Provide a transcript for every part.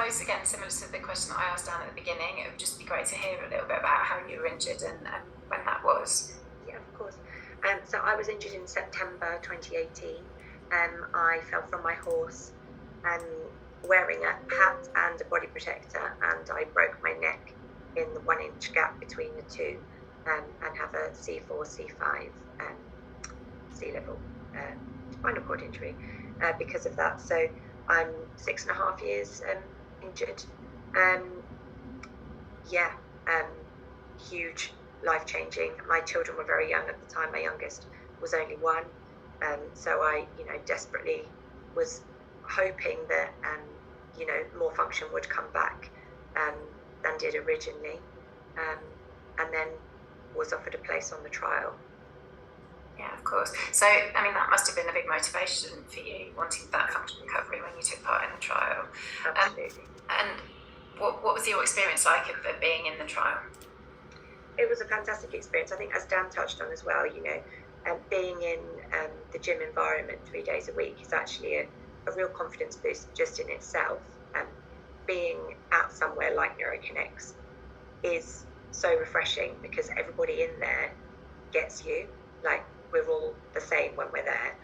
suppose, again, similar to the question that I asked Dan at the beginning, it would just be great to hear a little bit about how you were injured and when that was. Yeah, of course. So I was injured in September 2018. I fell from my horse wearing a hat and a body protector, and I broke my neck in the 1 inch gap between the two, and have a C4, C5 C level spinal cord injury because of that. So I'm 6.5 years injured. Huge, life-changing. My children were very young at the time. My youngest was only 1. So I, desperately was hoping that, more function would come back than did originally. And then was offered a place on the trial. Yeah, of course. So, I mean, that must have been a big motivation for you, wanting that function recovery when you took part in the trial. Absolutely. And what was your experience like of being in the trial? It was a fantastic experience. I think, as Dan touched on as well, being in the gym environment 3 days a week is actually a real confidence boost just in itself. Being at somewhere like NeuroConnects is so refreshing because everybody in there gets you. Like, we're all the same when we're there.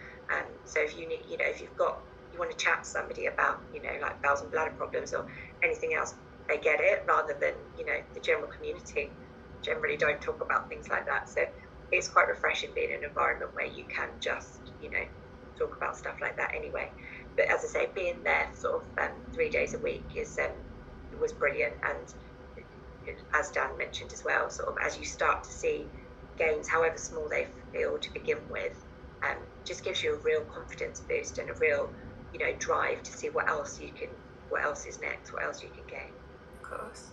So if you need, if you want to chat to somebody about, like bowels and bladder problems or anything else, they get it, rather than, the general community generally don't talk about things like that. So it's quite refreshing being in an environment where you can just, talk about stuff like that anyway. But as I say, being there sort of 3 days a week was brilliant. And as Dan mentioned as well, sort of as you start to see gains, however small they feel to begin with, just gives you a real confidence boost and a real, drive to see what else is next, what else you can gain. Of course.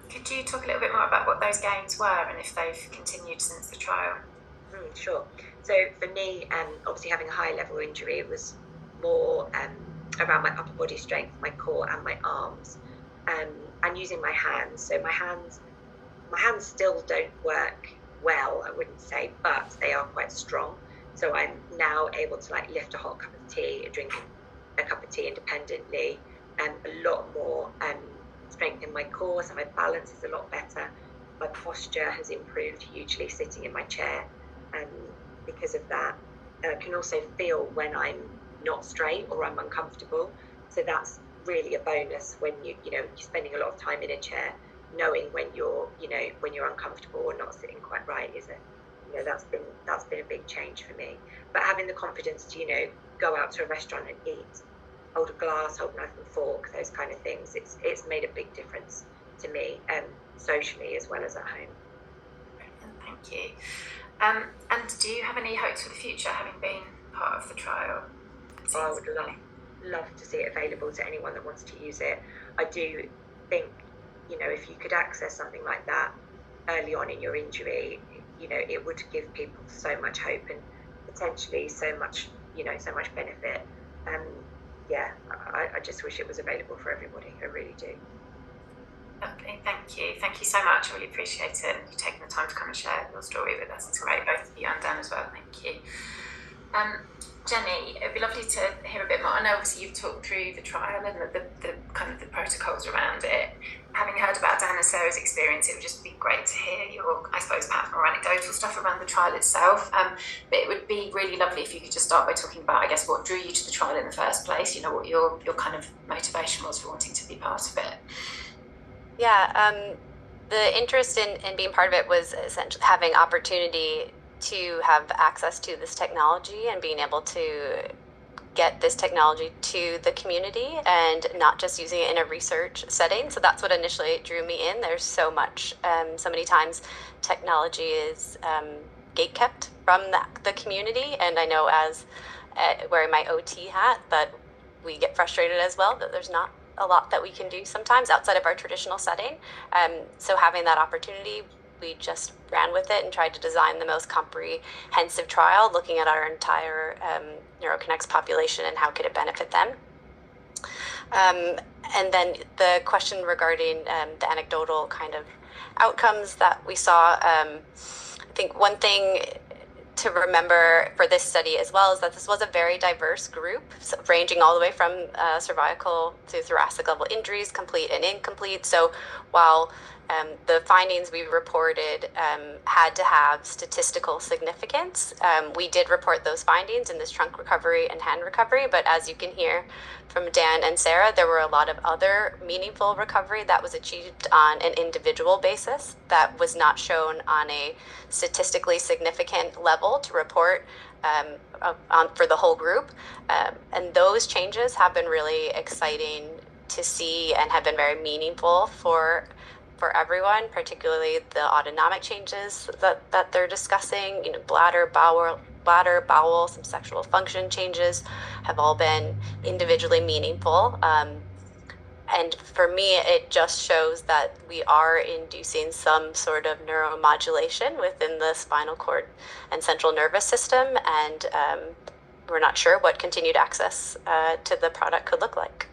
Could you talk a little bit more about what those gains were and if they've continued since the trial? Sure. So for me, obviously having a high level injury, it was more around my upper body strength, my core and my arms, and using my hands. So my hands still don't work well, I wouldn't say, but they are quite strong. So I'm now able to lift a hot cup of tea, drink a cup of tea independently, and a lot more strength in my core, so my balance is a lot better. My posture has improved hugely sitting in my chair, and because of that, I can also feel when I'm not straight or I'm uncomfortable. So that's really a bonus when you're spending a lot of time in a chair, knowing when you're uncomfortable or not sitting quite right is that's been a big change for me. But having the confidence to go out to a restaurant and eat, hold a glass, hold a knife and fork, those kind of things, it's made a big difference to me, socially as well as at home. Brilliant, thank you. And do you have any hopes for the future, having been part of the trial? I would love to see it available to anyone that wants to use it. I do think, if you could access something like that early on in your injury, it would give people so much hope and potentially so much benefit. I just wish it was available for everybody. I really do. Lovely, thank you. Thank you so much. I really appreciate it. And you taking the time to come and share your story with us. It's great, both of you and Dan as well. Thank you. Jenny, it'd be lovely to hear a bit more. I know obviously you've talked through the trial and the kind of the protocols around it. Having heard about Dan and Sarah's experience, it would just be great to hear your, I suppose, perhaps more anecdotal stuff around the trial itself. But it would be really lovely if you could just start by talking about, I guess, what drew you to the trial in the first place, what your kind of motivation was for wanting to be part of it. Yeah, the interest in being part of it was essentially having opportunity to have access to this technology and being able to get this technology to the community and not just using it in a research setting. So that's what initially drew me in. There's so much, so many times technology is gatekept from the community. And I know as wearing my OT hat that we get frustrated as well, that there's not a lot that we can do sometimes outside of our traditional setting. So having that opportunity, we just ran with it and tried to design the most comprehensive trial, looking at our entire NeuroConnects population and how could it benefit them. And then the question regarding the anecdotal kind of outcomes that we saw, I think one thing to remember for this study as well is that this was a very diverse group, so ranging all the way from cervical to thoracic level injuries, complete and incomplete. So while the findings we reported had to have statistical significance, we did report those findings in this trunk recovery and hand recovery. But as you can hear from Dan and Sarah, there were a lot of other meaningful recovery that was achieved on an individual basis that was not shown on a statistically significant level to report for the whole group. And those changes have been really exciting to see and have been very meaningful for everyone, particularly the autonomic changes that they're discussing. Bladder, bowel, some sexual function changes have all been individually meaningful. And for me, it just shows that we are inducing some sort of neuromodulation within the spinal cord and central nervous system, and we're not sure what continued access to the product could look like.